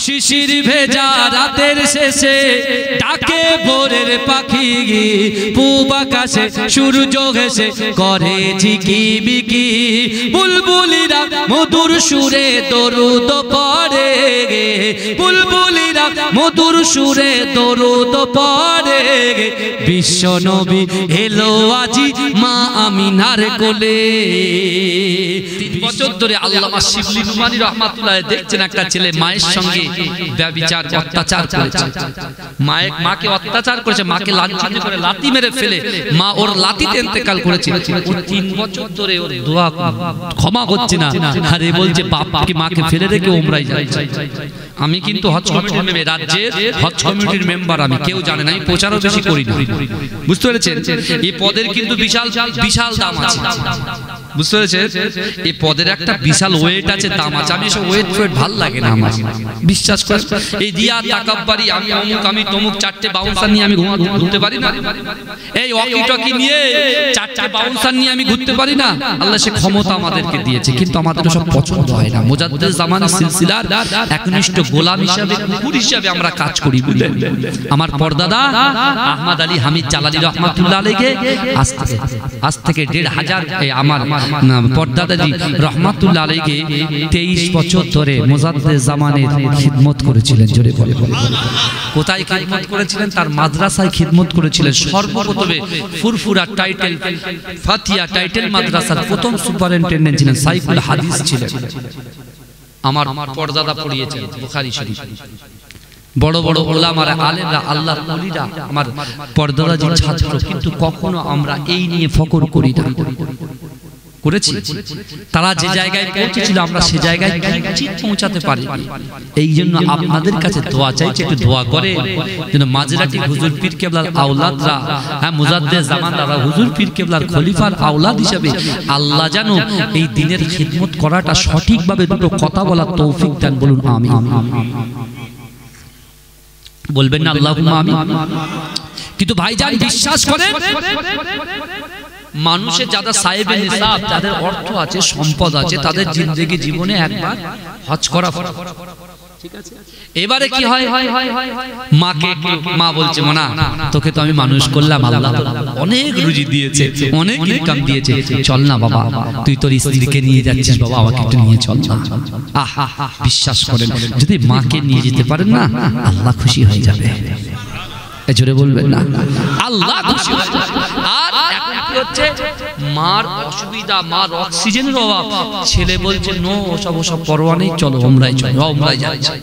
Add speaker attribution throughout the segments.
Speaker 1: শিশির ভেজা রাতের শেষে ডাকে ভোরের পাখি, পূব আকাশে সূর্য ঘেঁষে করে ঝিকিমিকি, বুলবুলিরা মধুর সুরে দরুদ পড়ে, বুলবুলিরা মধুর সুরে দরুদ পড়ে। বিশ্ব নবী এলো আজি মা আমিনার কোলে। 3 বছর ধরে আল্লামা শিবলি নুমানী রহমাতুল্লাহ দেখছেন একটা ছেলে মায়ের সঙ্গে ব্যভিচার অত্যাচার করেছে, মাকে অত্যাচার করেছে, মাকে লাঞ্ছিত করে লাথি মেরে ফেলে মা ওর লাথিতে ইন্তেকাল করেছে। ও 3 বছর ধরে ওর দোয়া ক্ষমা হচ্ছে না, আর এ বলছে বাপকে মাকে ফেলে রেখে ওমরায় যাচ্ছে। আমি কিন্তু হজ কমিটির মেম্বার, রাজ্যের হজ কমিটির মেম্বার, আমি কেউ জানে না, আমি প্রচারও বেশি করি না, বুঝতে পেরেছেন? এই পদের কিন্তু বিশাল বিশাল দাম আছে, বুঝতে পেরেছেন? এই পদের একটা বিশাল ওয়েট আছে, দাম আছে। আমি সব ওয়েট ভাল লাগে না আমার, বিশ্বাস করে। এই দিয়া তাকাব্বারি, আমি অমুক আমি তমুক 4টে বাউন্সার নিয়ে আমি ঘুরতে পারি না, এই ওয়াকি টকি নিয়ে 4টে বাউন্সার নিয়ে আমি ঘুরতে পারি না। আল্লাহ সে ক্ষমতা আমাদেরকে দিয়েছে, কিন্তু আমাদের সব পছন্দ হয় না। মুজাদ্দিদ জামানের সিলসিলার একনিষ্ঠ গোলাম হিসাবে, কুকুর হিসাবে আমরা কাজ করি, বুঝলেন? আমার পর্দাদা আহমদ আলী হামিদ জালালি রহমাতুল্লাহ আলাইহি আজ থেকে 1,500 আমার পর্দাদাজি রহমাতুল্লাহ আলাইহি 23 বছর ধরে মুজাদ্দিদ জামানের খিদমত করেছিলেন। জোরে বলে কোথায় খিদমত করেছিলেন? তার মাদ্রাসায় খিদমত করেছিলেন। সর্বপ্রথমে ফুরফুরা টাইটেল ফাতিয়া টাইটেল মাদ্রাসার প্রথম সুপারিনটেন্ডেন্ট ছিলেন, সাইফুল হাদিস ছিলেন। আমার পর্দাদা পড়িয়েছেন বুখারী শরীফ। বড় বড় ওলামারা আলেমরা আল্লাহর ওলিরা আমার পর্দাদাজির ছাত্র, কিন্তু কখনো আমরা এই নিয়ে ফখর করি না। করেছি তারা যে জায়গায় পৌঁছেছিল আমরা সে জায়গায় ঠিক পৌঁছাতে পারি। এই জন্য আপনাদের কাছে দোয়া চাইছি, একটু দোয়া করে যেন মাঝরাটি হুজুর পীর কেবলার আওলাদরা, হ্যাঁ মুজাদ্দিদ জামানরা হুজুর পীর কেবলার খলিফার আওলাদ হিসেবে আল্লাহ যেন এই দিনের খিদমত করাটা সঠিকভাবে দুটো কথা বলার তৌফিক দেন। বলুন আমিন। বলবেন না আল্লাহুম্মা আমিন? কিন্তু ভাইজান বিশ্বাস করেন, মানুষের যারা সাহেবে নিসাব, যাদের অর্থ আছে সম্পদ আছে, তাদের জিন্দেগি জীবনে একবার হজ করা ঠিক আছে। এবারে কি হয়, মাকে মা বলছে মনা তোকে তো আমি মানুষ করলাম, আল্লাহ অনেক রুজি দিয়েছে, অনেক ইনকাম দিয়েছে, চল না বাবা তুই তোর স্ত্রীকে নিয়ে যাচ্ছিস, বাবা আমাকে একটু নিয়ে চল না। আহা, বিশ্বাস করেন যদি মাকে নিয়ে যেতে পারেন না আল্লাহ খুশি হয়ে যাবে। জোরে বলবেন না আল্লাহ খুশি হয়ে যাবে। আর এখন কি হচ্ছে, মার অসুবিধা, মার অক্সিজেনের অভাব, ছেলে বলছে নো ওসব পরোয়া নেই, চলো ওমরায় চলো, ওমরায় যাচ্ছে।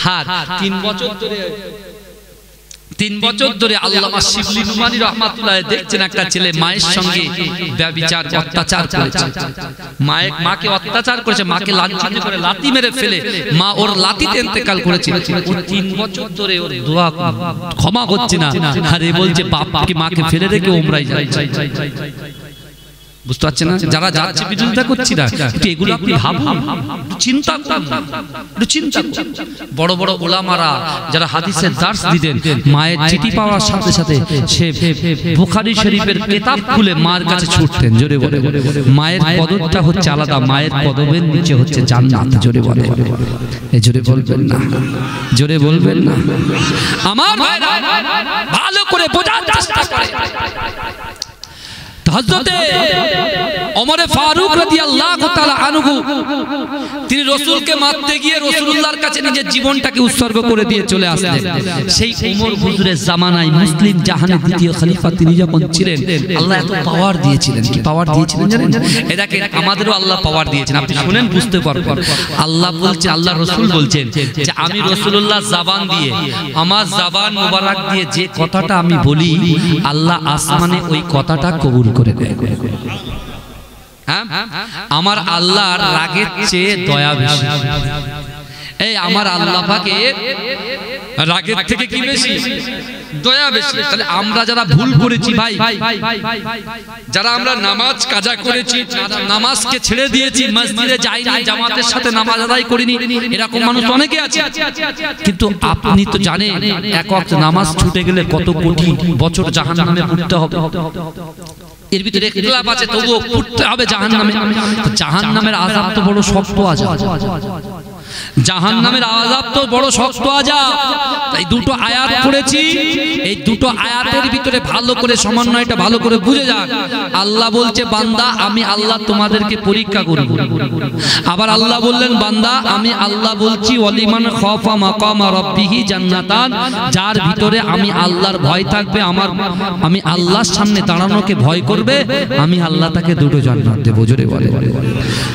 Speaker 1: হ্যাঁ 3 বছর ধরে আল্লামা শিবলি নুমানী রহমাতুল্লাহ দেখছেন একটা ছেলে মায়ের সঙ্গে ব্যভিচার অত্যাচার করেছে, মাকে অত্যাচার করেছে, মাকে লাঞ্ছিত করে লাথি মেরে ফেলে মা ওর লাথিতে ইন্তেকাল করেছে। ও 3 বছর ধরে ওর দোয়া ক্ষমা হচ্ছে না, আর এ বলছে বাপকে মাকে ফেলে রেখে ওমরায় যাচ্ছে। বুঝতে পারছেন না? যারা যাচ্ছে বিরোধিতা করছি না, কিন্তু এগুলো আপনি ভাবুন, চিন্তা করুন, চিন্তা করুন। বড় বড় ওলামারা যারা হাদিসের দার্স দিতেন, মায়ের চিঠি পাওয়ার সাথে সাথে সে বুখারী শরীফের কিতাব খুলে মার কাছে ছুটতেন। জোরে বলে মায়ের কদমটা হচ্ছে আলাদা, মায়ের কদমের নিচে হচ্ছে জান্নাত। জোরে বলে, এই জোরে বলবেন না, জোরে বলবেন না। আমার ভাইরা ভালো করে বোঝার চেষ্টা করে। হযরতে ওমর ফারুক রাদিয়াল্লাহু তাআলা আনহু তিনি রাসূলকে মারতে গিয়ে রাসূলুল্লাহর কাছে নিজের জীবনটাকে উৎসর্গ করে দিয়ে চলে আসলেন। সেই ওমর হুজুরের জামানায় মুসলিম জাহানের দ্বিতীয় খলিফা তিনি যখন ছিলেন, আল্লাহ এত পাওয়ার দিয়েছিলেন। কি পাওয়ার দিয়েছিলেন জানেন? এটাকে আমাদেরও আল্লাহ পাওয়ার দিয়েছেন, আপনি শুনেন বুঝতে পারবেন। আল্লাহ বলছে, আল্লাহ রাসূল বলছেন যে আমি রাসূলুল্লাহ জবান দিয়ে, আমার জবান মোবারক দিয়ে যে কথাটা আমি বলি, আল্লাহ আসমানে ওই কথাটা কবুল করে দেয়। আমার আল্লাহর রাগের চেয়ে দয়া বেশি। এই আমার আল্লাহ পাকের রাগের থেকে কি বেশি? দয়া বেশি। তাহলে আমরা যারা ভুল করেছি ভাই, যারা আমরা নামাজ কাজা করেছি, নামাজকে ছেড়ে দিয়েছি, মসজিদে যাইনি, জামাতের সাথে নামাজ আদায় করিনি, এরকম মানুষ অনেকে আছে। কিন্তু আপনি তো জানেন এক ওয়াক্ত নামাজ ছুটে গেলে কত কোটি বছর জাহান্নামে পড়তে হবে। এর ভিতরে ইখতিলাফ আছে, তবুও পড়তে হবে জাহান্নামে। জাহান্নামের আযাব তো বড় শক্ত আযাব। জাহান্নামের আযাব তো বড় শক্ত আযাব। তাই দুটো আয়াত পড়েছি, এই দুটো আয়াতের ভিতরে ভালো করে সমন্বয়টা ভালো করে বুঝে যান। আল্লাহ বলছে বান্দা আমি আল্লাহ তোমাদেরকে পরীক্ষা করব। আবার আল্লাহ বললেন বান্দা আমি আল্লাহ বলছি ওয়ালিমান খাফা মাকামা রাব্বিহি জান্নাতান, যার ভিতরে আমি আল্লাহর ভয় থাকবে, আমি আল্লাহর সামনে দাঁড়ানোকে ভয় করবে, আমি আল্লাহ তাকে দুটো জান্নাত দেব। জোরে বলে।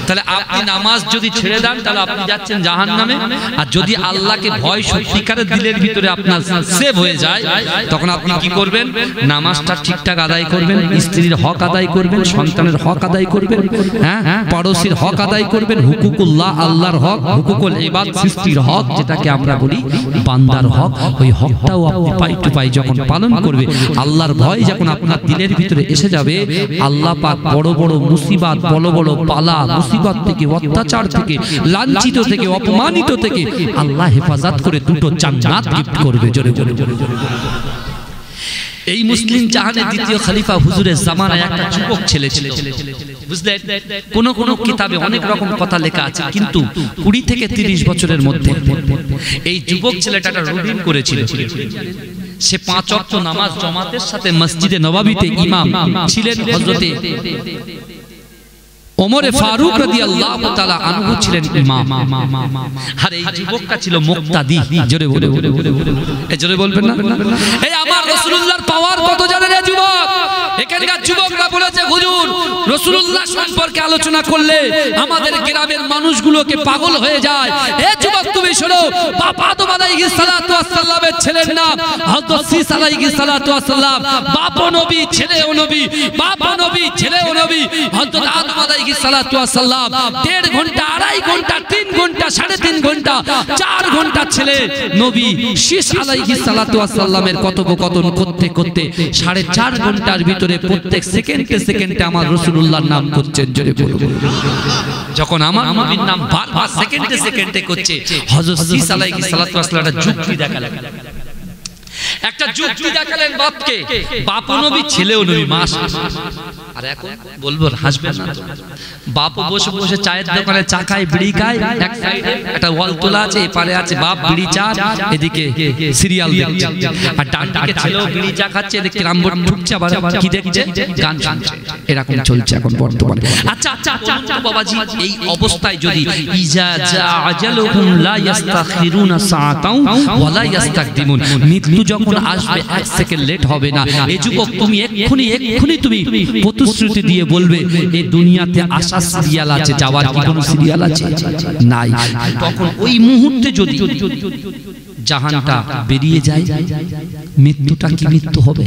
Speaker 1: তাহলে আপনি নামাজ যদি ছেড়ে দেন তাহলে আপনি যাচ্ছেন জাহান্নামে। আর যদি আল্লাহকে ভয় সত্যিকারের দিলের ভিতরে আপনার সেভ হয়ে যায় তখন আপনি কি করবেন? নামাজটা ঠিকঠাক আদায় করবেন, স্ত্রীর হক আদায় করবেন, সন্তানের হক আদায় করবেন, হ্যাঁ পড়োশির হক আদায় করবেন, হুকুকুল্লাহ আল্লাহর হক, হুকুকুল ইবাদ সৃষ্টির হক যেটাকে আমরা বলি বান্দার হক, ওই হকটাও আপনি পাই টু পাই যখন পালন করবে, আল্লাহর ভয় যখন আপনার দিলের ভিতরে এসে যাবে, আল্লাহ পাক বড় বড় মুসিবত, বড় বড় পালা মুসিবত থেকে, অত্যাচার থেকে, লাঞ্ছিত থেকে, অপমানিত থেকে আল্লাহ হেফাজত করে দুটো জান্নাত গিফট করবে। জোরে জোরে। এই মুসলিম জাহানের দ্বিতীয় খলিফা হুজুরের জামানায় একটা যুবক ছেলে ছিল, বুঝলেন? কোন কোন কিতাবে অনেক রকম কথা লেখা আছে, কিন্তু 20 থেকে 30 বছরের মধ্যে এই যুবক ছেলেটা একটা রুটিন করেছিল। সে 5 ওয়াক্ত নামাজ জামাতের সাথে মসজিদে নববীতে ইমাম ছিলেন। হযরতে ওমরে ফারুক রাদিয়াল্লাহু তাআলা আনহু ছিলেন ইমাম, আর এই যুবকটা ছিল মুক্তাদি। জোরে বলে, এই জোরে বলবেন না? এই আমার রাসূলুল্লাহর পাওয়ার কত জানেন এই যুবক? এখানকার যুবকরা বলেছে হুজুর রাসূলুল্লাহ সম্পর্কে আলোচনা করলে আমাদের গ্রামের মানুষগুলোকে পাগল হয়ে যায়। এই যুবক তুমি শোনো, বাপ আদম আলাইহিস সালাতু ওয়াস সালামের ছেলের নাম হযরত শীস আলাইহিস সালাতু ওয়াস সালাম, বাপও নবী ছেলেও নবী, বাপও নবী ছেলেও নবী। হযরত আদম আলাইহিস সালাতু ওয়াস সালাম 1.5 ঘন্টা, 2.5 ঘন্টা, 3 ঘন্টা, 3.5 ঘন্টা, 4 ঘন্টা ছেলে নবী শীস আলাইহিস সালাতু ওয়াস সালামের কথোপকথন করতে করতে 4.5 ঘন্টার ভিতরে প্রত্যেক সেকেন্ডে সেকেন্ডে আমার রাসূলুল্লাহর নাম করছেন। জোরে বলুন। যখন আমার নবীর নাম বারবার সেকেন্ডে সেকেন্ডে করছে, হযরত শীস আলাইহিস সালাতু ওয়াস সালাম একটা যুক্তি দেখালেন, একটা যুক্তি দেখালেন বাপকে, বাপও নবী ছেলেও নবী। মাস আর এখন বলবো হাসবেন না তো, বাপ বসে বসে চায়ের দোকানে চা খায়, বিড়ি খায়, এক সাইডে একটা ওয়াল তোলা আছে, এপারে আছে বাপ বিড়ি চা, এদিকে সিরিয়াল দেখছে, আর ডান দিকে ছেলেও বিড়ি চা খাচ্ছে, এদিকে রামবোর্ড ঢুকছে, আবার কি দেখছে? গান শুনছে। এরকম চলছে এখন বর্তমানে। আচ্ছা আচ্ছা আচ্ছা বাবাজি, এই অবস্থায় যদি ইজা জা আজালুহুম লা ইস্তাখিরুনা সাআতাও ওয়া লা ইস্তাকদিমুন, মৃত্যু যখন আসবে 1 সেকেন্ড লেট হবে না। এই যুবক তুমি এক্ষুনি তুমি প্রতিশ্রুতি দিয়ে বলবে এই দুনিয়াতে আসার সিরিয়াল আছে, যাওয়ার কি কোনো সিরিয়াল আছে? নাই। তখন ওই মুহূর্তে যদি জাহানটা বেরিয়ে যায়, মৃত্যুটা কি মৃত্যু হবে?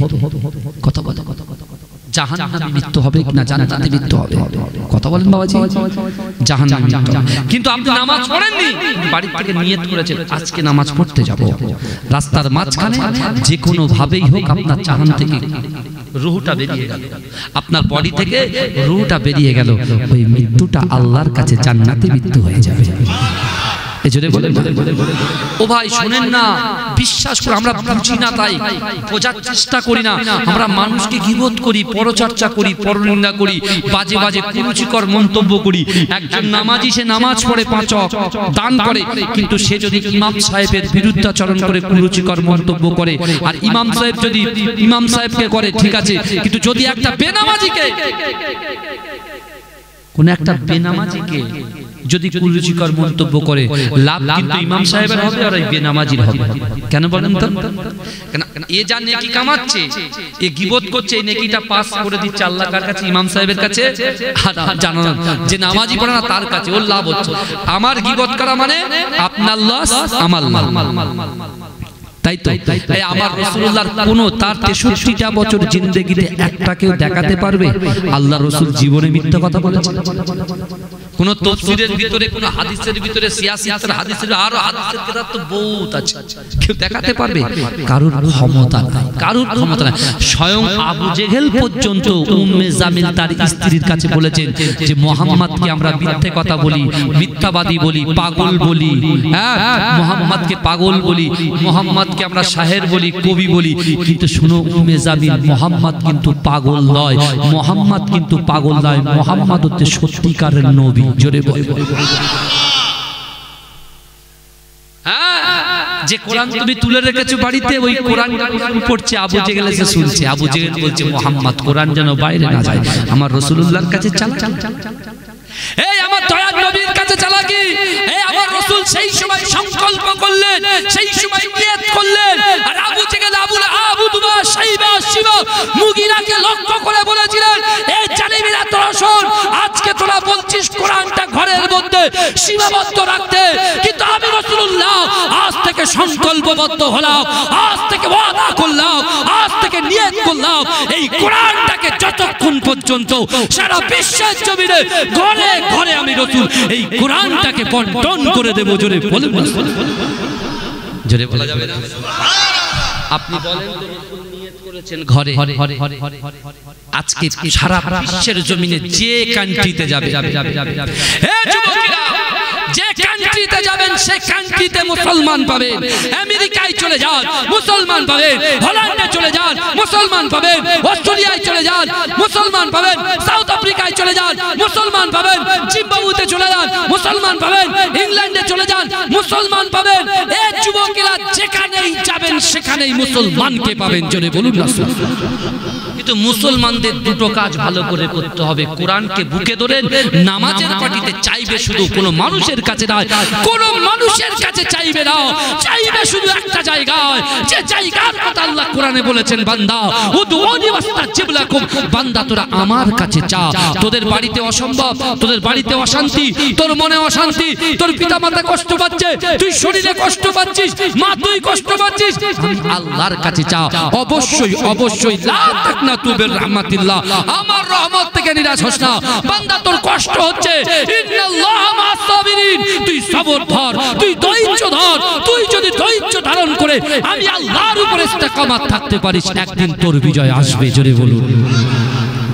Speaker 1: কথা বলে, জাহান্নামে মৃত্যু হবে না জান্নাতে মৃত্যু হবে? কথা বলেন বাবাজি। জাহান্নামে মৃত্যু। কিন্তু আপনি নামাজ পড়েননি, বাড়ি থেকে নিয়ত করেছেন আজকে নামাজ পড়তে যাব, রাস্তার মাঝখানে যে কোনো ভাবেই হোক আপনার জাহান থেকে রূহটা বেরিয়ে গেল, আপনার বডি থেকে রূহটা বেরিয়ে গেল, ওই মৃত্যুটা আল্লাহর কাছে জান্নাতে মৃত্যু হয়ে যাবে। এজন্য বলে ও ভাই শুনেন না, বিশ্বাস করে আমরা বুঝি না, তাই বোঝার চেষ্টা করি না। আমরা মানুষকে গীবত করি, পরচর্চা করি, পরনিন্দা করি, বাজে বাজে কুরুচিকর মন্তব্য করি। একজন নামাজি সে নামাজ পড়ে 5 ওয়াক্ত দান করে, কিন্তু সে যদি ইমাম সাহেবের বিরুদ্ধাচরণ করে, কুরুচিকর মন্তব্য করে, আর ইমাম সাহেব যদি ইমাম সাহেবকে করে ঠিক আছে, কিন্তু যদি একটা বেনামাজিকে, কোন একটা বেনামাজিকে যদি কুরুচিকর মন্তব্য করে, লাভ কিন্তু ইমাম সাহেবের হবে আর এই বেনামাজির হবে। কেন বলেন তো? কেন এ যা নেকি কামাচ্ছে, এ গীবত করছে, এই নেকিটা পাস করে দিচ্ছে আল্লাহর কাছে, ইমাম সাহেবের কাছে, আর জানো না যে নামাজি পড়ে না তার কাছে, ওর লাভ হচ্ছে। আমার গীবত করা মানে আপনার লস, আমার লাভ। তাই তো আমার রাসূলুল্লাহর কোনো তার 63টা বছর জিন্দেগিতে একটা কেউ দেখাতে পারবে আল্লাহ রাসূল জীবনে মিথ্যা কথা বলেছেন? কোন তাফসীরের ভিতরে, কোন হাদিসের ভিতরে, সিয়াসতের হাদিসের, আরো হাদিসের কিতাব তো বহুত আছে, কেউ দেখাতে পারবে? কারুর ক্ষমতা নাই, কারুর ক্ষমতা নাই। স্বয়ং আবু জেহেল পর্যন্ত উম্মে জামিল তার স্ত্রীর কাছে বলেছেন যে মুহাম্মদকে আমরা মিথ্যে কথা বলি, মিথ্যাবাদী বলি, পাগল বলি, হ্যাঁ মুহাম্মদকে পাগল বলি, মুহাম্মদকে আমরা শাহের বলি, কবি বলি, কিন্তু শুনো উম্মে জামিল, মুহাম্মদ কিন্তু পাগল নয়, মুহাম্মদ কিন্তু পাগল নয়, মুহাম্মদ হচ্ছে সত্যিকারের নবী। জোরে বল। যে কোরআন তুমি তুলে রেখেছো বাড়িতে, ওই কোরআন পড়ছে, আবু জেহেল এসে শুনছে। আবু জেহেল বলছে মুহাম্মদ কোরআন যেন বাইরে না যায়, আমার রাসূলুল্লাহর কাছে চালা। এই আমার দয়ার নবীর কাছে চালাকি। এই আমার রাসূল সেই সময় সংকল্প করলেন, সেই সময় নিয়ত করলেন। আর আবু জেহেল, আবুল আবুদুবা, শাইবা, শিবা, মুগিরাকে লক্ষ্য করে বলেছিলেন, এই জালিমেরা তোরা শোন, আজকে তোরা বলছিস কোরআনটা ঘরের মধ্যে সীমাবদ্ধ রাখতে, কিন্তু আমি রাসূলুল্লাহ আজ থেকে সংকল্পবদ্ধ হলাম, আজ থেকে ওয়াদা করলাম, আজ থেকে নিয়ত করলাম, এই কোরআনটাকে যতক্ষণ পর্যন্ত সারা বিশ্বের জমিনে ঘরে ঘরে আমি রাসূল এই কোরআনটাকে বন্টন করে দেব। জোরে বলেন, জোরে বলা যাবে না? আপনি বলেন তো রাসূল নিয়ত করেছেন ঘরে, আজকে সারা বিশ্বের জমিনে যে কান্ট্রিতে যাবে, হে যুবকেরা, যে কান্ট্রিতে যাবেন সেই কান্ট্রিতে মুসলমান পাবেন। আমেরিকায় চলে যান, মুসলমান পাবেন। হল্যান্ডে চলে যান, মুসলমান পাবেন। অস্ট্রেলিয়ায় চলে যান, মুসলমান পাবেন। সাউথ আফ্রিকায় চলে যান, মুসলমান পাবেন। জিম্বাবুতে চলে যান, মুসলমান পাবেন। ইংল্যান্ডে চলে যান, মুসলমান পাবেন। এই যুবকেরা যেখানেই যাবেন সেখানেই মুসলমানকে পাবেন। জোরে বলুন না। কিন্তু মুসলমানদের দুটো কাজ ভালো করে করতে হবে। কোরআনকে বুকে ধরে নামাজের পাটিতে চাইবে শুধু, কোনো মানুষের কাছে নয়, কোনো মানুষের কাছে চাইবে না, চাইবে শুধু একটা জায়গায়, যে জায়গার কথা আল্লাহ কোরআনে বলেছেন, বান্দা উদউনি ওয়াস্তাজিব লাকুম, বান্দা তোরা আমার কাছে চা। তোদের বাড়িতে অসম্ভব, তোদের বাড়িতে অশান্তি, তোর মনে অশান্তি, তোর পিতামাতা কষ্ট পাচ্ছে, তুই শরীরে কষ্ট পাচ্ছিস, মা তুই কষ্ট পাচ্ছিস, আল্লাহর কাছে চা। অবশ্যই অবশ্যই লা তাকনাতু বির রাহমাতিল্লাহ, আমার রহমত থেকে নিরাশ হোস না। বান্দা তোর কষ্ট হচ্ছে, ইন্নাল্লাহা মা'আস সাবিরিন, তুই সবর ধর, তুই ধৈর্য ধর। তুই যদি ধৈর্য ধারণ করে আমি আল্লাহর উপর ইস্তেকামাত থাকতে পারিস, একদিন তোর বিজয় আসবে। জোরে বলুন,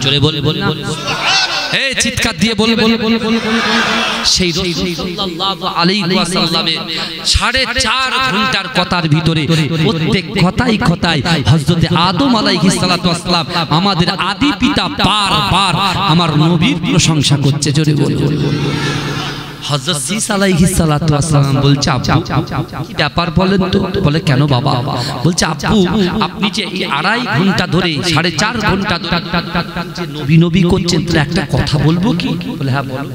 Speaker 1: জোরে বলে বল না, এই চিৎকার দিয়ে বল বল বল। সেই রাসূল সাল্লাল্লাহু আলাইহি ওয়াসাল্লামের 4.5 ঘন্টার কথার ভিতরে প্রত্যেক কথাই কথাই হযরত আদম আলাইহিস সালাতু ওয়াস সালাম আমাদের আদি পিতা বারবার আমার নবীর প্রশংসা করছে। জোরে বল। হযরত ঈসা আলাইহিস সালাতু ওয়াস সালাম বলছে, আব্বু কি ব্যাপার বলেন তো? বলে কেন বাবা? বলছে আব্বু আপনি যে এই 2.5 ঘন্টা ধরে 4.5 ঘন্টা ধরে যে নবী নবী করছেন, তাহলে একটা কথা বলবো কি? বলে হ্যাঁ বলো,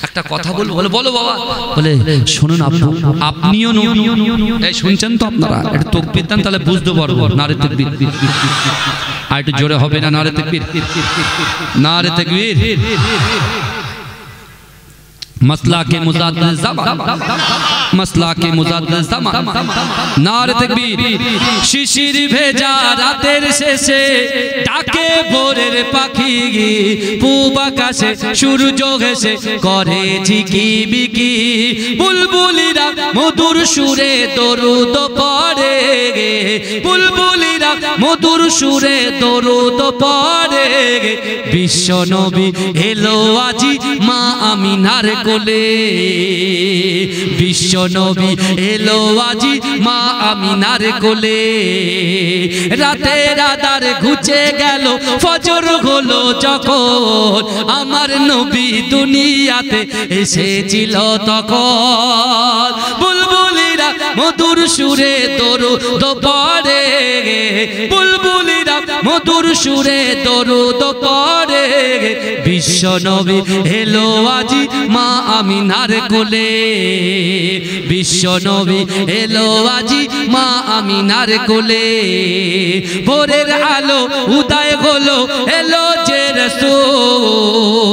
Speaker 1: একটা কথা বলবো। বলে বলো বাবা। বলে শুনুন আব্বু, আপনিও নবী। এই শুনছেন তো আপনারা? একটু তাকবীর দেন তাহলে বুঝতে পারবো। নারে তাকবীর, আর একটু জোরে হবে না? নারে তাকবীর, নারে তাকবীর। मसला के मुजाद्दिद ज़मान, मसला के मुजाद्दिद ज़मान, नारे तकबीर। शिशिर भेजा रातेर शेषे डाके भोरेर पाखी, पूब आकाशे सूरज हेसे करे झिकिमिकि, बुलबुलिरा मधुर सुरे दरुद पड़े, बुलबुलिरा मधुर सुरे दरुद पड़े। विश्व नबी एलो आजी मा आमिनार কোলে, বিশ্ব নবী এলো আজি মা আমিনার কোলে। রাতের আধার ঘুচে গেল, ফজর হলো যখন, আমার নবী দুনিয়াতে এসেছিল তখন। বুলবুলিরা মধুর সুরে দরুদ পড়ে, বুলবুলিরা মধুর সুরে দরুদ পড়ে। বিশ্ব নবী এলো আজি মা আমিনার কোলে, বিশ্ব নবী এলো আজি মা আমিনার কোলে। ভোরের আলো উদয় হলো, এলো যে রাসূল,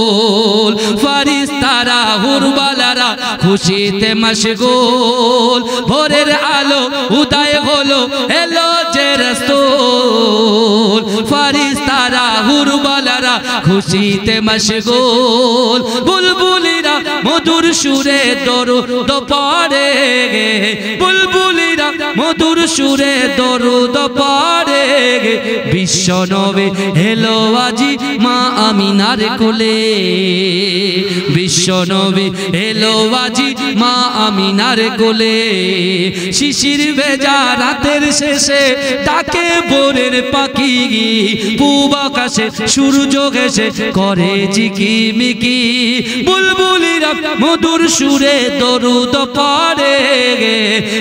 Speaker 1: ফেরেশতারা হুরবালারা খুশিতে মশগুল। ভোরের আলো উদয় হলো, এলো যে রাসূল, ফেরেশতারা হুরবালারা খুশিতে মশগুল। বুলবুলিরা মধুর সুরে দরুদ পড়ে, বুলবুলিরা মধুর সুরে দরুদ পড়ে। বিশ্ব নবী এলো আজি মা আমিনার কোলে বিশ্ব নবী এলো আজি মা আমিনার কোলে শিশির ভেজা রাতের শেষে ডাকে ভোরের পাখি পূব আকাশে সূর্য ঘেঁষে করে ঝিকিমিকি বুলবুলিরা মধুর সুরে দরুদ পড়ে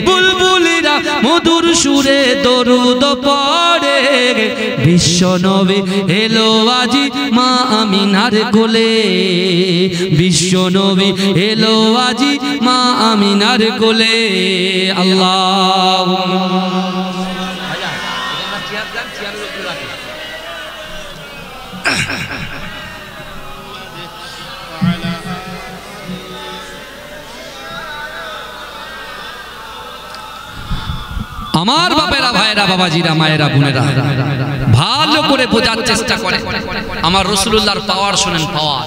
Speaker 1: বুলবুলিরা মধুর সুরে দরুদ পড়ে বিশ্ব নবী এলো আজি মা আমিনার কোলে বিশ্ব নবী এলো আজি মা আমিনার কোলে আমার বাপেরা ভাইরা বাবাজিরা মায়েরা বোনেরা ভালো করে বোঝার চেষ্টা করে আমার রাসূলুল্লাহর পাওয়ার শুনেন পাওয়ার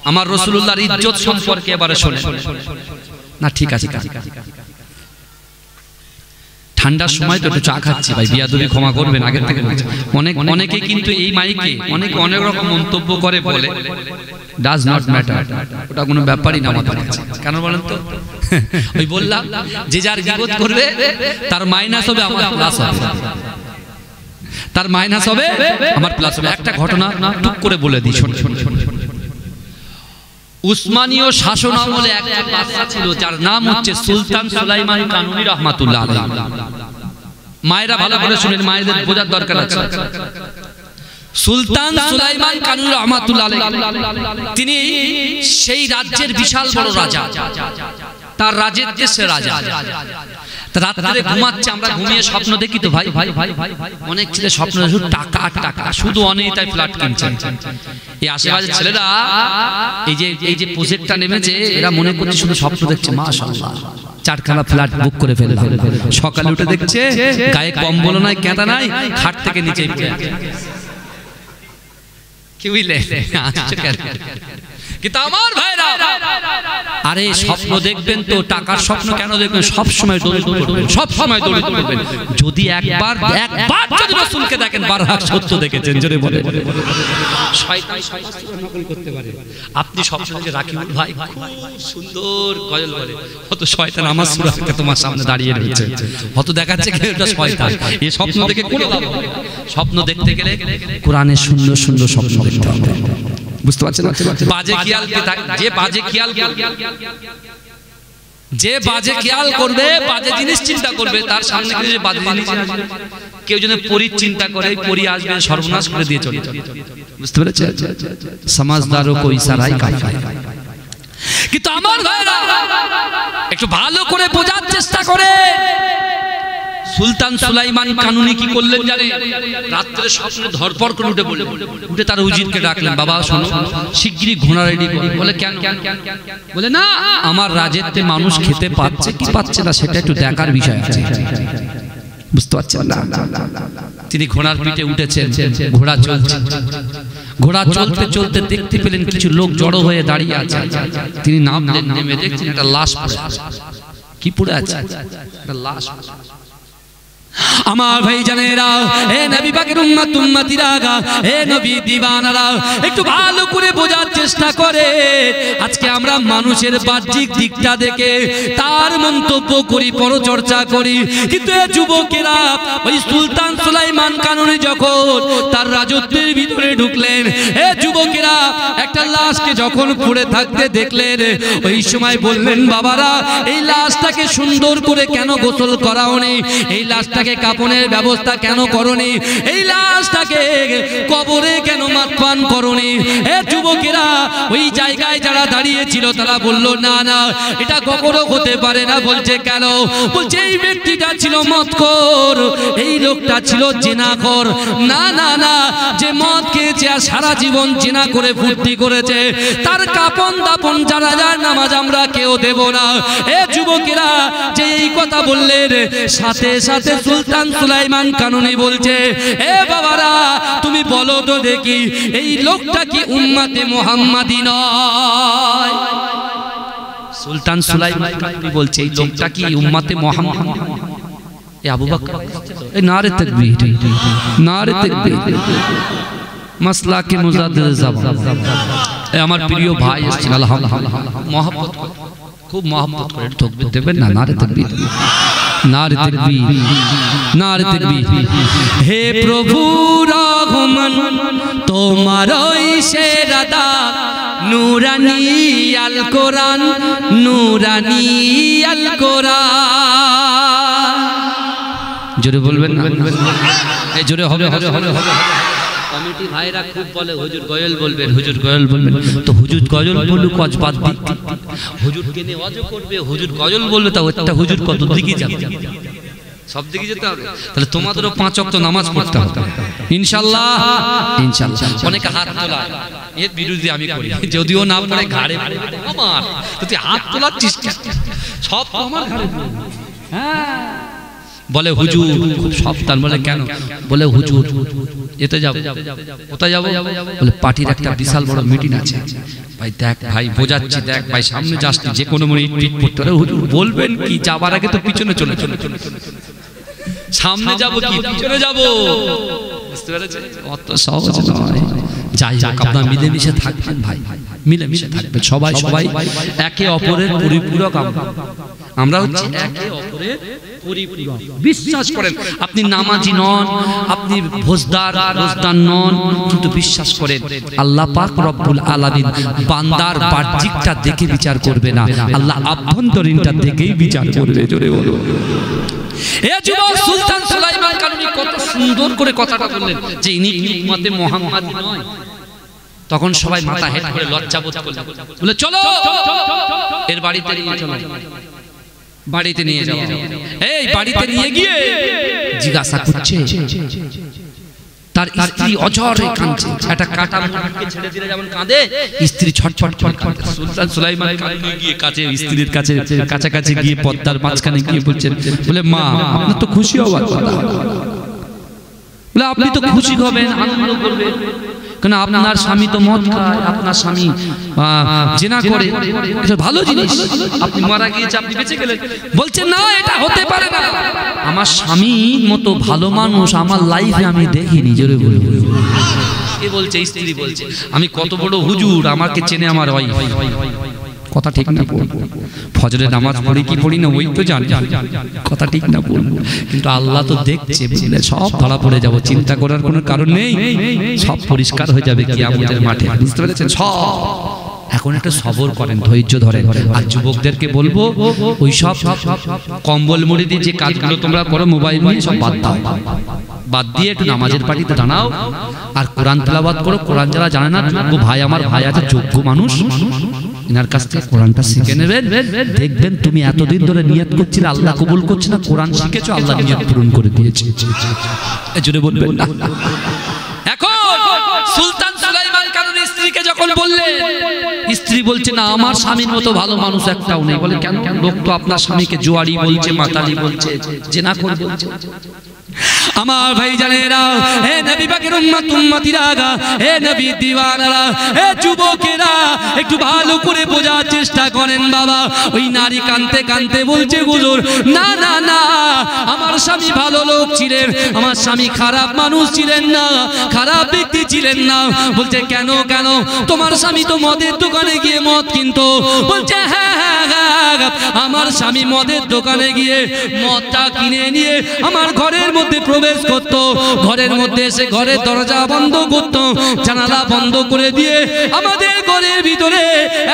Speaker 1: আমার রাসূলুল্লাহর ইজ্জত সম্পর্কে এবারে শুনেন না ঠিক আছে ঠান্ডার সময় তো একটু চা খাচ্ছি ভাই বিয়াদবি ক্ষমা করবেন আগের থেকে অনেকে কিন্তু এই মাইকে অনেক রকম মন্তব্য করে বলে ডাজ নট ম্যাটার ওটা কোনো ব্যাপারই না আমাদের কাছে কেন বলেন তো ওই বললাম যে যার গীবত করবে তার মাইনাস হবে আমার প্লাস হবে তার মাইনাস হবে আমার প্লাস হবে একটা ঘটনা টুক করে বলে দিই শুনুন উসমানীয় শাসন আমলে একটা বাদশা ছিল যার নাম হচ্ছে সুলতান সুলাইমান কানুনী রাহমাতুল্লাহ আলাইহি মায়েরা ভালো করে শুনেন মায়েদের বোঝার দরকার আছে সুলতান সুলাইমান কানুনী রাহমাতুল্লাহ আলাইহি তিনি সেই রাজ্যের বিশাল বড় রাজা তার রাজত্বে সে রাজা রাতে ঘুমাচ্ছে আমরা ঘুমিয়ে স্বপ্ন দেখি তো ভাই অনেক ছেলে স্বপ্ন দেখে টাকা টাকা শুধু অনেক তাই ফ্ল্যাট কিনছেন এই আশেপাশের ছেলেরা এই যে প্রজেক্টটা নেমেছে এরা মনে করছে শুধু স্বপ্ন দেখছে মাশাআল্লাহ চারখানা ফ্ল্যাট বুক করে ফেলবে সকালে উঠে দেখছে গায়ে কম্বল নাই কেঁদা নাই খাট থেকে নিচে কি বুঝলে কিন্তু আমার ভাইরা আরে স্বপ্ন দেখবেন তো টাকার স্বপ্ন কেন দেখবেন সব সময় দৌড় করবেন সব সময় দৌড় করবেন যদি একবার যদি রাসূলকে দেখেন বারহাক সত্য দেখেছেন জোরে বলে শয়তান নকল করতে পারে আপনি স্বপ্ন দেখে রাকিবুল ভাই খুব সুন্দর গজল বলে কত শয়তান আমার সূরাতে তোমার সামনে দাঁড়িয়ে রয়েছে কত দেখাচ্ছে কি এটা শয়তান এই স্বপ্ন দেখে কোন লাভ স্বপ্ন দেখতে গেলে কোরআনের সুন্দর সুন্দর স্বপ্ন দেখতে হবে বুঝতে পারছেন বাজে খেয়াল যে বাজে খেয়াল করবে বাজে জিনিস চিন্তা করবে তার সামনে যে বাজে জিনিস কেউ যদি পরীর চিন্তা করে পরী আসবে সর্বনাশ করে দিয়ে চলে বুঝতে পেরেছেন সমাজদারও কো ইশারায় কাফি কিন্তু আমার ভাইরা একটু ভালো করে বোঝার চেষ্টা করে সুলতান সুলাইমান কানুনী কি করলেন জানে রাতে স্বপ্নে ধরপড় করে উঠে তার উজিরকে ডাকলেন বাবা শোনো শিগগিরই ঘোড়া রেডি করো বলে কেন বলে না আমার রাজত্বে মানুষ খেতে পাচ্ছে কি পাচ্ছে না সেটা একটু দেখার বিষয় আছে বুঝতে পারছেন না তিনি ঘোড়ার পিঠে উঠেছেন ঘোড়া চলতে চলতে দেখতে পেলেন কিছু লোক জড়ো হয়ে দাঁড়িয়ে আছে তিনি নামলেন নেমে দেখছেন একটা লাশ পড়ে আছে কি পড়ে আছে একটা লাশ আমার ভাই জানেরা এ নবী পাকের উম্মত উম্মতিরা এ নবী দিওয়ানারা একটু ভালো করে বোঝার চেষ্টা করে আজকে আমরা মানুষের বাহ্যিক দিকটা দেখে তার মন্তব্য করি পরচর্চা করি কিন্তু এই যুবকেরা ওই সুলতান সুলাইমান কানুনী যখন তার রাজত্বের ভিতরে ঢুকলেন এই যুবকেরা একটা লাশকে যখন পড়ে থাকতে দেখলেন ওই সময় বললেন বাবারা এই লাশটাকে সুন্দর করে কেন গোসল করাওনি এই লাশটাকে কাপনের ব্যবস্থা কেন করনি এই লাশটাকে কবরে কেন মাতপান করনি এ যুবকেরা ওই জায়গায় যারা দাঁড়িয়ে ছিল তারা বলল না না এটা কখনো হতে পারে না বলছে কেন বলছে এই ব্যক্তিটা ছিল মদখোর এই লোকটা ছিল জিনাখোর না না না যে মদ খেয়েছে আর সারা জীবন জিনা করে ফুর্তি করেছে তার কাপন দাপন যারা যার নামাজ আমরা কেউ দেব না এ যুবকেরা যে এই কথা বললেন সাথে সাথে সুলতান সুলাইমান কানুনী বলছে এ বাবারা তুমি বলো তো দেখি এই লোকটা কি উম্মতে মুহাম্মাদি নয় সুলতান সুলাইমান কানুনী বলছে এই লোকটা কি উম্মতে মুহাম্মাদ এ আবু বকর এ নারে তাকবীর নারে তাকবীর মাসলাকে মুজাদ্দিদ জামান এ আমার প্রিয় ভাই এসেছেন আলহামদুলিল্লাহ মহব্বত খুব মহব্বত করে তাকবীর দেবেন না নারে তাকবীর নারে তাকবীর নারে তাকবীর হে প্রভু রহমান তোমারই সেরা দান নূরানী আল কোরআন নূরানী আল কোরআন জোরে বলবেন না এই জোরে হবে হবে হবে হবে কমিটি ভাইরা খুব বলে হুজুর গজল বলবেন হুজুর গজল বলবেন তো হুজুর গজল বলুক কজ বাদ দিক হুজুর কেনে ওয়াজ করবে হুজুর গজল বলবে তা ওটা হুজুর কত দিকে যাবে সব দিকে যেতে হবে তাহলে তোমাদেরও 5 ওয়াক্ত নামাজ পড়তে হবে ইনশাআল্লাহ ইনশাআল্লাহ অনেকে হাত তোলা এর বিরোধী আমি করি যদিও না পড়ে ঘাড়ে আমার তুই হাত তোলার চেষ্টা সব আমার ঘাড়ে হ্যাঁ বলে হুজুর খুব সাবধান বলে কেন বলে হুজুর এতে যাব কোথায় যাব বলে পার্টির একটা বিশাল বড় মিটিং আছে ভাই দেখ ভাই বোঝাচ্ছি দেখ ভাই সামনে যাচ্ছি যে কোনো মিনিট ঠিক করতে পারে হুজুর বলবেন কি যাবার আগে তো পিছনে চলে সামনে যাব কি পিছনে যাব বুঝতে পেরেছেন অত সহজ নয় যাই হোক আপনারা মিলেমিশে থাকবেন ভাই মিলেমিশে থাকবেন সবাই সবাই একে অপরের পরিপূরক আমরা হচ্ছে একে অপরের পরিপূরক বিশ্বাস করেন আপনি নামাজি নন আপনি ভোজদার রোজদার নন কিন্তু বিশ্বাস করেন আল্লাহ পাক রব্বুল আলামিন বান্দার বাহ্যিকটা দেখে বিচার করবে না আল্লাহ আভ্যন্তরীণটা দেখেই বিচার করবে জোরে বলো এ যুবক সুলতান সুলাইমান কানুনি কত সুন্দর করে কথাটা বললেন যে ইনি উম্মতে মুহাম্মদ নয় তখন সবাই মাথা হেট করে লজ্জাবোধ করলেন বলে চলো এর বাড়িতে নিয়ে চলো বাড়িতে নিয়ে যাও এই বাড়িতে নিয়ে গিয়ে জিজ্ঞাসা করছে তার স্ত্রী অঝরে কাঁদছে একটা কাটা মুরগিকে ছেড়ে দিলে যেমন কাঁদে স্ত্রী ছটছট করে কাঁদে সুলতান সুলাইমান কানুনি গিয়ে কাছে স্ত্রীর কাছে কাছাকাছি গিয়ে পদ্মার মাঝখানে গিয়ে বলছেন বলে মা আপনি তো খুশি হওয়ার কথা বলে আপনি তো খুশি হবেন আনন্দ করবেন কেন আপনার স্বামী তো মদ খায় আপনার স্বামী জিনা করে এটা ভালো জিনিস আপনি মারা গিয়েছে আপনি বেঁচে গেলেন বলছেন না এটা হতে পারে না আমার স্বামীর মতো ভালো মানুষ আমার লাইফে আমি দেখিনি জোরে বলুন কে বলছে স্ত্রী বলছে আমি কত বড় হুজুর আমাকে চেনে আমার ওয়াইফ কথা ঠিক না বলবো ফজরের নামাজ পড়ি কি পড়ি না ওই তো জানি কথা ঠিক না বলবো কিন্তু আল্লাহ তো দেখছে বুঝলে সব ধরা পড়ে যাব চিন্তা করার কোনো কারণ নেই সব পরিষ্কার হয়ে যাবে কিয়ামতের মাঠে বুঝতে পেরেছেন সব এখন একটু সবর করেন ধৈর্য ধরেন আর যুবকদেরকে বলবো ওই সব কম্বল মুড়ি দিয়ে যে কাজগুলো তোমরা করো মোবাইল নিয়ে সব বাদ দাও বাদ দিয়ে একটু নামাজের পাটিতে দাঁড়াও আর কোরআন তেলাওয়াত করো কোরআন যারা জানে না যোগ্য ভাই আমার ভাই আছে যোগ্য মানুষ ইনার কাছ থেকে কোরআনটা শিখে নেবেন দেখবেন তুমি এতদিন ধরে নিয়ত করছিলে আল্লাহ কবুল করছে না কোরআন শিখেছো আল্লাহ নিয়ত পূরণ করে দিয়েছে এজন্য বলবেন না এখন সুলতান সুলাইমান কানুনি স্ত্রীকে যখন বললেন স্ত্রী বলছে না আমার স্বামীর মতো ভালো মানুষ একটাও নেই বলে কেন লোক তো আপনার স্বামীকে জুয়ারি বলছে মাতালি বলছে জেনা করে বলছে আমার ভাই জানেরা হে নবী পাকের উম্মত উম্মতিরা হে নবী দিওয়ানারা হে যুবকেরা একটু ভালো করে বোঝার চেষ্টা করেন বাবা ওই নারী কাঁদতে কাঁদতে বলছে হুজুর না না না আমার স্বামী ভালো লোক ছিলেন আমার স্বামী খারাপ মানুষ ছিলেন না খারাপ ব্যক্তি ছিলেন না বলছে কেন কেন তোমার স্বামী তো মদের দোকানে গিয়ে মদ কিনতো বলছে হ্যাঁ আমার স্বামী মদের দোকানে গিয়ে মদটা কিনে নিয়ে আমার ঘরের মধ্যে প্রবেশ করত ঘরের মধ্যে এসে ঘরের দরজা বন্ধ করত জানালা বন্ধ করে দিয়ে আমাদের ঘরের ভিতরে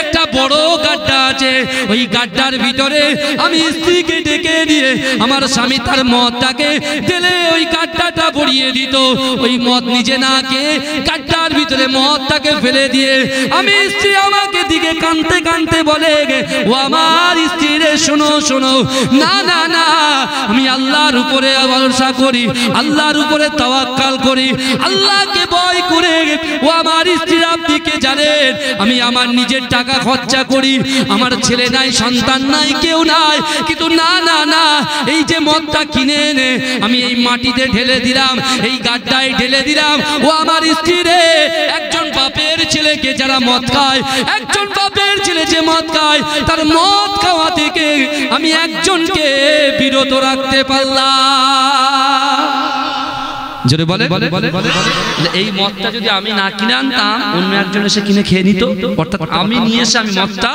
Speaker 1: একটা বড় গাড্ডা আছে ওই গাড্ডার ভিতরে আমি স্ত্রীকে ডেকে নিয়ে আমার স্বামী তার মদটাকে ঢেলে ওই গাড্ডাটা ভরিয়ে দিত ওই মদ নিজে না খেয়ে গাড্ডার ভিতরে মদটাকে ফেলে দিয়ে আমি স্ত্রী আমাকে দিকে কাঁদতে কাঁদতে বলে ও আমার স্ত্রী রে শোনো শোনো না না না আমি আল্লাহর উপরে ভরসা করি আল্লাহর উপরে তাওয়াক্কাল করি আল্লাহকে ভয় করে ও আমার স্ত্রী আপনি কে জানেন আমি আমার নিজের টাকা খরচা করি আমার ছেলে নাই সন্তান নাই কেউ নাই কিন্তু না না না এই যে মদটা কিনে এনে আমি এই মাটিতে ঢেলে দিলাম এই গাড্ডায় ঢেলে দিলাম ও আমার স্ত্রী রে একজন বাপের ছেলেকে যারা মদ খায় একজন বাপের ছেলে যে মদ খায় তার মদ খাওয়া থেকে আমি একজনকে বিরত রাখতে পারলাম। জোরে বলে এই মদটা যদি আমি না কিনে আনতাম অন্য একজন এসে কিনে খেয়ে নিত, অর্থাৎ আমি নিয়ে এসে আমি মদটা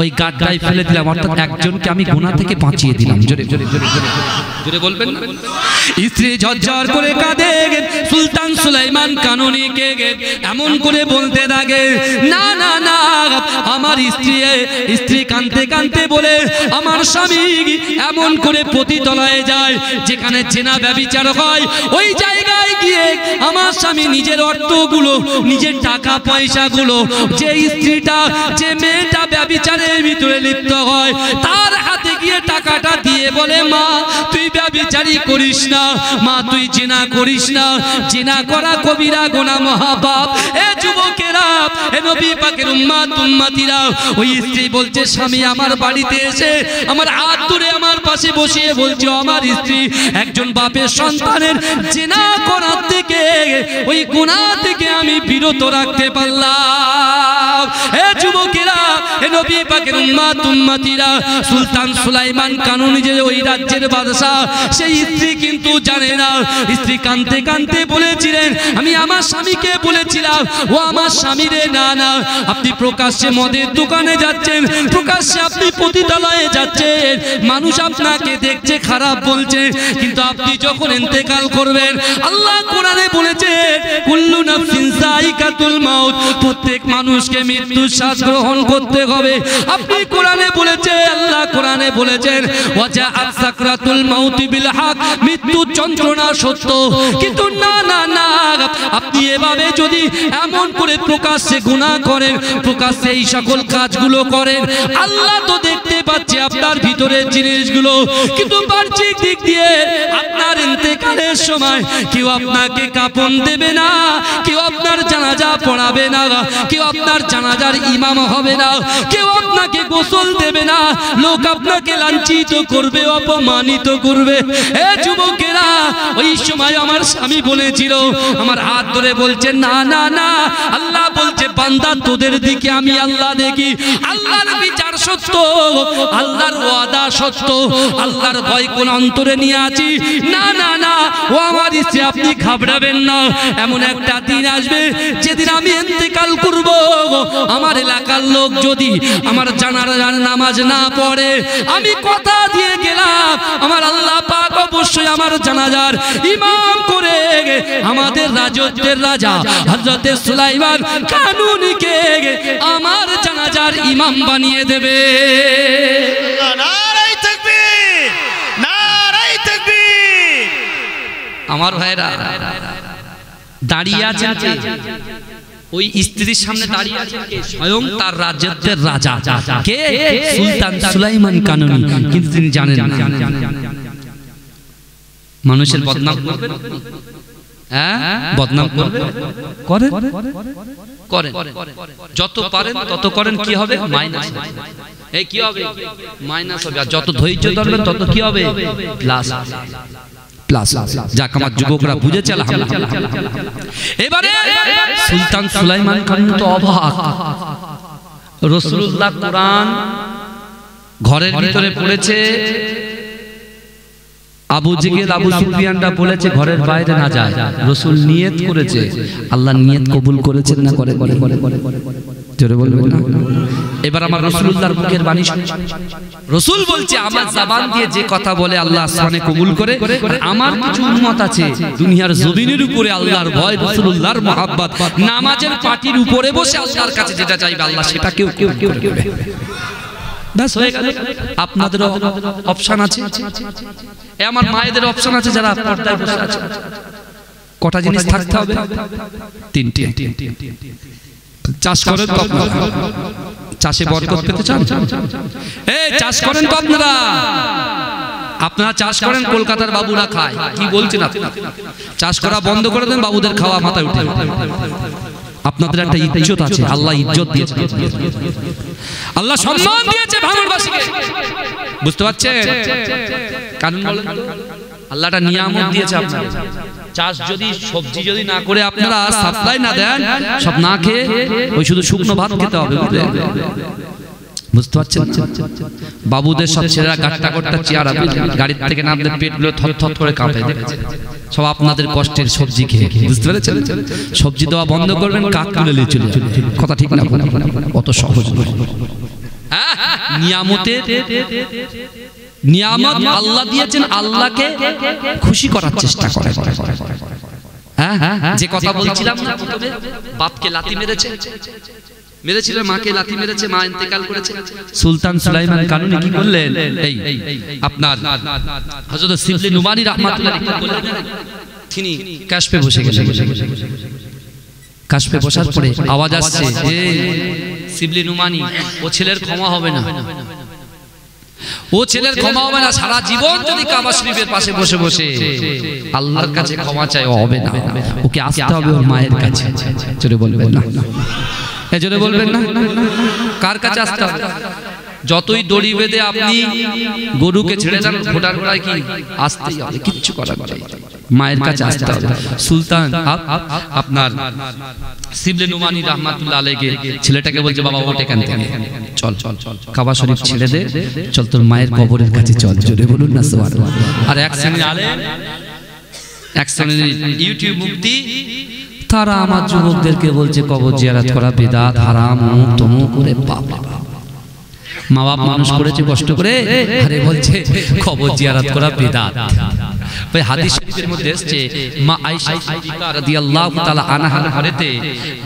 Speaker 1: ওই গাড্ডায় ফেলে দিলাম, অর্থাৎ একজনকে আমি গুনাহ থেকে বাঁচিয়ে দিলাম। জোরে জোরে বলবেন না? স্ত্রী ঝরঝর করে কাঁদে, সুলতান সুলাইমান কানুনীকে এমন করে বলতে থাকে, না না না, আমার স্ত্রী কাঁদতে কাঁদতে বলে আমার স্বামী এমন করে পতিতলায় যায় যেখানে জেনা ব্যভিচার হয়, ওই জায়গায় গিয়ে আমার স্বামী নিজের অর্থগুলো, নিজের টাকা পয়সাগুলো, যে স্ত্রীটা যে মেয়েটা ব্যভিচারের ভিতরে লিপ্ত হয় তার হাতে গিয়ে টাকাটা দিয়ে বলে, মা তুই ব্যভিচারী করিস না, মা তুই জিনা করিস না, জিনা করা কবিরা গুনাহ মহাপাপ। এ যুবকেরা, এ নবী পাকের উম্মতিরা, ওই স্ত্রী বলছে স্বামী আমার বাড়িতে এসে আমার হাত ধরে আমার পাশে বসিয়ে বলছে, আমার স্ত্রী একজন বাপের সন্তানের জিনা করার থেকে, ওই গুনাহ থেকে আমি বিরত রাখতে পারলাম। এ যুবকেরা, এ নবী পাকের উম্মতিরা, সুলতান সুলাইমান কানুনী যে ওই রাজ্যের বাদশা, সেই স্ত্রী কিন্তু জানে না। স্ত্রী কাঁদতে কাঁদতে বলেছিলেন, আমি আমার স্বামীকে বলেছিলাম, ও আমার স্বামী রে, না না, আপনি প্রকাশ্যে মদের দোকানে যাচ্ছেন, প্রকাশ্যে আপনি পতিতালয়ে যাচ্ছেন, মানুষ আপনাকে দেখছে, খারাপ বলছে, কিন্তু আপনি যখন ইন্তেকাল করবেন, আল্লাহ কোরআনে বলেছে কুল্লু নাফসিন যায়িকাতুল মাউত, প্রত্যেক মানুষকে মৃত্যুর শ্বাস গ্রহণ করতে হবে। আপনি কোরআনে বলেছে, আল্লাহ কোরআনে বলেছেন ওয়াজাআত সাকরাতুল মাউত বিল হক, মৃত্যুর যন্ত্রণা সত্য। কিন্তু না না না, আপনি এভাবে যদি এমন করে প্রকাশ্যে গুনাহ করেন, প্রকাশ্যে এই সকল কাজগুলো করেন, আল্লাহ তো দেখতে পাচ্ছে আপনার ভিতরের জিনিসগুলো, কিন্তু বাহ্যিক দিক দিয়ে আপনার ইন্তেকালের সময় কেউ আপনাকে কাফন দেবে না, কেউ আপনার জানাজা পড়াবে না, কেউ আপনার জানাজার ইমাম হবে না, কেউ আপনাকে গোসল দেবে না, লোক আপনাকে লাঞ্ছিত করবে, অপমানিত করবে। এ যুবকেরা, ওই সময় আমার স্বামী বলেছিল, আমার হাত ধরে বলছে, না না না, আল্লাহ বলছে বান্দা তোদের দিকে আমি আল্লাহ দেখি, আল্লাহর বিচার সত্য, আল্লাহর ওয়াদা সত্য, আল্লাহর ভয় কোন অন্তরে নিয়ে আছি। না না না, ও আমার স্ত্রী আপনি ঘাবড়াবেন না, এমন একটা দিন আসবে যেদিন আমি ইন্তেকাল করব, আমার এলাকার লোক যদি আমার জানাজার নামাজ না পড়ে, আমি কথা দিয়ে গেলাম আমার আল্লাহ পাক অবশ্যই আমার জানাজার ইমাম করে আমাদের রাজত্বের রাজা হযরত সুলাইমান কানুনীকে আমার জানাজার ইমাম বানিয়ে দেবে।
Speaker 2: নারায়ে তাকবীর, নারায়ে তাকবীর।
Speaker 1: আমার ভাইরা দাঁড়িয়ে আছেন কে? ওই স্ত্রীর সামনে দাঁড়িয়ে আছেন কে? স্বয়ং তার রাজত্বের রাজা কে? সুলতান সুলাইমান কানুনী। কিন্তু তিনি জানেন না। মানুষের বদনাম করবে, হ্যাঁ বদনাম করবে, করেন, যত পারেন তত করেন, কি হবে? মাইনাস। এই কি হবে? মাইনাস হবে। আর যত ধৈর্য ধরবেন তত কি হবে? প্লাস। যাক আমার যুবকরা বুঝেছে আলহামদুলিল্লাহ। এবারে সুলতান সুলাইমান কানুনী তো অবাক। রাসূলুল্লাহ কোরআন ঘরের ভিতরে পড়েছে, আবু জেহেল আবু সুফিয়ানরা বলেছে ঘরের বাইরে না যায়, রাসূল নিয়ত করেছে, আল্লাহ নিয়ত কবুল করেছেন না করে জোরে বলবেন না। এবার আমার রাসূলুল্লাহর মুখের বাণী, রাসূল বলছে আমার জবান দিয়ে যে কথা বলে আল্লাহ আসমানে কবুল করে, আমার কিছু উম্মত আছে দুনিয়ার জমিনের উপরে আল্লাহর ভয়, রাসূলুল্লাহর মহব্বত, নামাজের পাটির উপরে বসে আল্লাহর কাছে যেটা চাইবে আল্লাহ সেটা কেউ করবে। বাস হয়ে গেল। আপনাদেরও অপশন আছে, আমার মায়েদের অপশন আছে যারা পর্দায় বসে আছে। কটা জিনিস থাকতে হবে? তিনটি। চাষ করেন তো আপনারা? চাষে বরকত পেতে চান? এই চাষ করেন তো আপনারা? আপনারা চাষ করেন, কলকাতার বাবুরা খায়। কি বলছেন আপনারা? চাষ করা বন্ধ করে দেন, বাবুদের খাওয়া মাথায় উঠে। আপনাদের একটা ইজ্জত আছে, আল্লাহ ইজ্জত দিয়েছে, আল্লাহ সম্মান দিয়েছে ভাঙড়বাসীকে, বুঝতে পারছেন? কারণ আল্লাহটা নিয়ামত দিয়েছে আপনাদের। চাষ যদি সবজি যদি না করে আপনারা সাপ্লাই না দেন, সব না খেয়ে ওই শুধু শুকনো ভাত খেতে হবে, বুঝলেন? বুঝতে পারছেন? বাবুদের সব ছেলেরা গাট্টা গাট্টা চেয়ার আপনি গাড়ি থেকে নামলে পেটগুলো থরথর করে কাঁপে, সব আপনাদের কষ্টের সবজি খেয়ে। বুঝতে পেরেছেন? সবজি দেওয়া বন্ধ করবেন, কাক তুলে নিয়ে চলে যাবে। কথা ঠিক না? অত সহজ নয়। নিয়ামত আল্লাহ দিয়েছেন, আল্লাহকে খুশি করার চেষ্টা করে। যে কথা বলছিলাম না প্রথমে, বাপকে লাথি মেরেছিল, মাকে লাথি মেরেছে, মা ইন্তেকাল করেছে। সুলতান সুলাইমান কানুনি কি করলেন? এই আপনার হযরত শিবলি নুমানি রাহমাতুল্লাহ আলাইহি বললেন, তিনি কাশফে বসে গেলেন। কাশফে বসার পরে আওয়াজ আসছে, এই শিবলি নুমানি, ও ছেলের ক্ষমা হবে না, ও ছেলের ক্ষমা হবে না। সারা জীবন যদি কাবা শরীফের পাশে বসে বসে আল্লাহর কাছে ক্ষমা চায়, ও হবে না, ওকে আসতে হবে ওর মায়ের কাছে। জোরে বলবেন না, জোরে বলবেন না। কার কাছে আসতে হবে? যতই দড়ি বেঁধে আপনি গরুকে ছেড়ে যান ঘোড়ার গোড়ায়, কি আসতেই হবে, কিচ্ছু করার নেই, মায়ের কাছে আসতে হবে। সুলতান আপনার শিবলি নুমানি রাহমাতুল্লাহ আলাইহি ছেলেটাকে বলছে, বাবা ওঠ এখান থেকে, চল কাবা শরীফ ছেড়ে দে, চল তোর মায়ের কবরের কাছে চল। জোরে বলুন না সুবহানাল্লাহ। আর এক শ্রেণীর আলেম, এক শ্রেণীর ইউটিউব মুফতি, তারা আমার যুবকদেরকে বলছে কবর জিয়ারত করা বিদআত, হারাম, অমুক তমুক করে। বাবা, মা বাপ মানুষ করেছে কষ্ট করে, আরে বলছে কবর জিয়ারত করা বিদআত। ভাই হাদিস শরীফের মধ্যে এসেছে, মা আয়েশা সিদ্দিকা রাদিয়াল্লাহু তাআলা আনহার ঘরেতে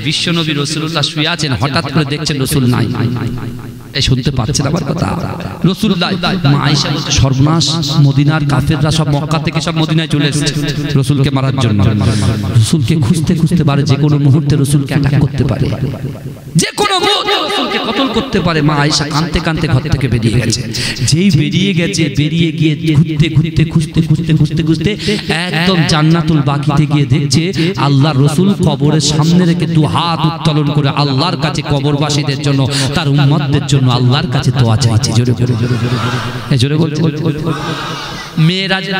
Speaker 1: বিশ্বনবী রাসূলুল্লাহ শুয়ে আছেন, হঠাৎ করে দেখছেন রাসূল নাই। এই শুনতে পাচ্ছেন আমার কথা? রাসূলুল্লাহ, মা আয়েশা বলতে সর্বনাশ, মদিনার কাফেররা সব মক্কা থেকে সব মদিনায় চলে এসেছে রাসূলকে মারার জন্য। রাসূলকে খুঁজতে খুঁজতে পারে, যে কোনো মুহূর্তে রাসূলকে অ্যাটাক করতে পারে, যে কোনো মুহূর্তে রাসূলকে কতল করতে পারে। মা আয়েশা কাঁদতে কাঁদতে ঘর থেকে বেরিয়ে গেছে। যেই বেরিয়ে গেছে, বেরিয়ে গিয়ে খুঁজতে একদম জান্নাতুল বাকিতে গিয়ে দেখছে আল্লাহর রাসূল কবরের সামনে রেখে দু হাত উত্তোলন করে আল্লাহর কাছে কবরবাসীদের জন্য, তার উম্মতদের জন্য আল্লাহর কাছে দোয়া চাইছে। জোরে জোরে বলছে। মেরাজের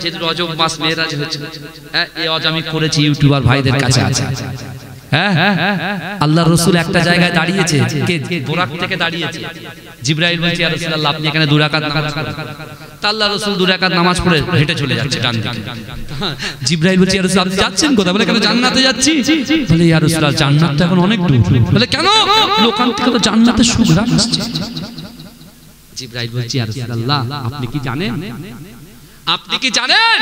Speaker 1: যে রজব মাস মেরাজ হচ্ছে, এই আজ আমি করেছি, ইউটিউবার ভাইদের কাছে আছে। আল্লাহর রাসূল একটা জায়গায় দাঁড়িয়েছে, কে বোরাক থেকে দাঁড়িয়েছে। জিবরাইল বলছে, ইয়া রাসূলুল্লাহ আপনি এখানে দুই রাকাত নামাজ পড়ুন। তা আল্লাহর রাসূল দুই রাকাত নামাজ পড়ে হেঁটে চলে যাচ্ছে ডান দিকে। জিবরাইল বলছে, ইয়া রাসূল আপনি যাচ্ছেন কোথায়? বলে কেন জান্নাতে যাচ্ছি। বলে ইয়া রাসূলুল্লাহ জান্নাত তো এখন অনেক দূর। বলে কেন? লোকান থেকে তো জান্নাতের সুঘ্রাণ আসছে। জিবরাইল বলছে, ইয়া রাসূলুল্লাহ আপনি কি জানেন, আপনি কি জানেন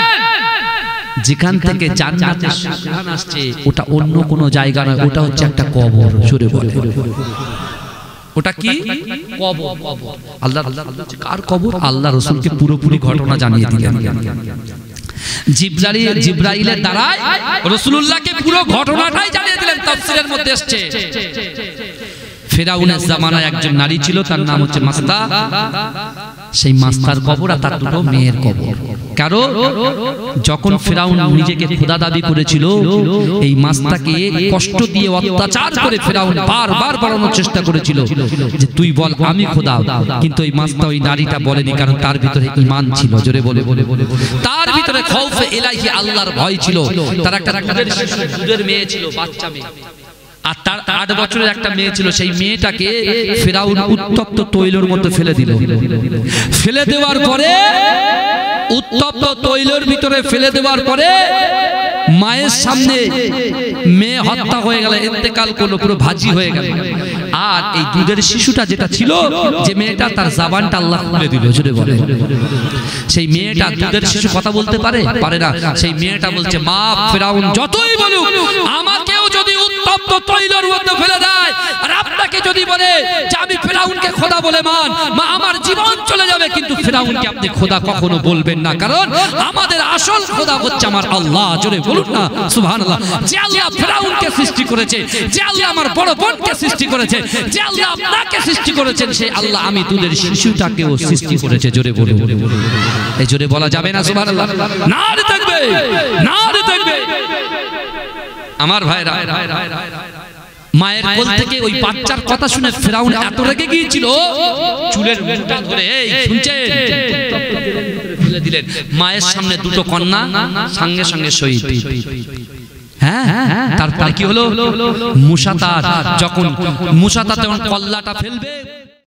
Speaker 1: যেখান থেকে জান্নাতের সুঘ্রাণ আসছে ওটা অন্য কোনো জায়গা নয়, ওটা হচ্ছে একটা কবর। জোরে বলে, ওটা কি? কবর। আল্লাহ কার কবর? আল্লাহ রাসূলকে পুরোপুরি ঘটনা জানিয়ে দিলেন। জিবরাইলের দ্বারা রাসূলুল্লাহকে পুরো ঘটনাটাই জানিয়ে দিলেন। তাফসীরের মধ্যে এসেছে, ফেরাউনের জামানায় একজন নারী ছিল, তার নাম হচ্ছে মাস্তা। সেই মাস্তার কবর আর তার দুটো মেয়ের কবর। কারণ যখন ফেরাউন নিজেকে খোদা দাবি করেছিল, এই মাস্তাকে কষ্ট দিয়ে অত্যাচার করে ফেরাউন বারবার বলানোর চেষ্টা করেছিল যে তুই বল আমি খোদা, কিন্তু এই মাস্তা ওই নারীটা বলেনি, কারণ তার ভিতরে ঈমান ছিল। জোরে বলে, তার ভিতরে খাউফে ইলাহি, আল্লাহর ভয় ছিল। তার একটা দুধের মেয়ে ছিল, বাচ্চা মেয়ে, আর তার 8 বছরের একটা মেয়ে ছিল। সেই মেয়েটাকে ফেরাউন উত্তপ্ত তৈলের মধ্যে ফেলে দিল। ফেলে দেওয়ার পরে, উত্তপ্ত তৈলের ভিতরে ফেলে দেওয়ার পরে মায়ের সামনে মেয়ে হত্যা হয়ে গেল, ইন্তেকাল করলো, পুরো ভাজি হয়ে গেল। আর এই দুধের শিশুটা যেটা ছিল, যে মেয়েটা, তার জবানটা আল্লাহ খুলে দিল। জোরে বলে, সেই মেয়েটা, দুধের শিশু কথা বলতে পারে না। সেই মেয়েটা বলছে, মা ফেরাউন যতই বলুক, আমাকেও যদি উত্তপ্ত তৈলের মধ্যে ফেলে দেয় আর আপনাকে যদি বলে যে আমি ফেরাউনকে খোদা বলে মান, মা আমার জীবন চলে যাবে, কিন্তু ফেরাউনকে আপনি খোদা কখনো বলবেন না, কারণ আমাদের আসল খোদা হচ্ছে আমার আল্লাহ। জোরে বলুন না সুবহানাল্লাহ। যে আল্লাহ ফেরাউনকে সৃষ্টি করেছে, যে আল্লাহ আমার বড় বোনকে সৃষ্টি করেছে, যে আল্লাহ আপনাকে সৃষ্টি করেছেন, সেই আল্লাহ আমি দুধের শিশুটাকেও সৃষ্টি করেছে। জোরে বলুন, এই জোরে বলা যাবে না সুবহানাল্লাহ? নারে তাকবীর, নারে তাকবীর। আমার ভাইরা, মায়ের কোল থেকে ওই বাচ্চার কথা শুনে ফেরাউন এত রেগে গিয়েছিল, চুলের মুঠটা ধরে এই শুনছেন ফেলে দিলেন। মায়ের সামনে দুটো কন্যা সঙ্গে সঙ্গে শহীদ। তারপরে কি হলো? মুসাতার, যখন মুসাতার কল্লাটা ফেলবে,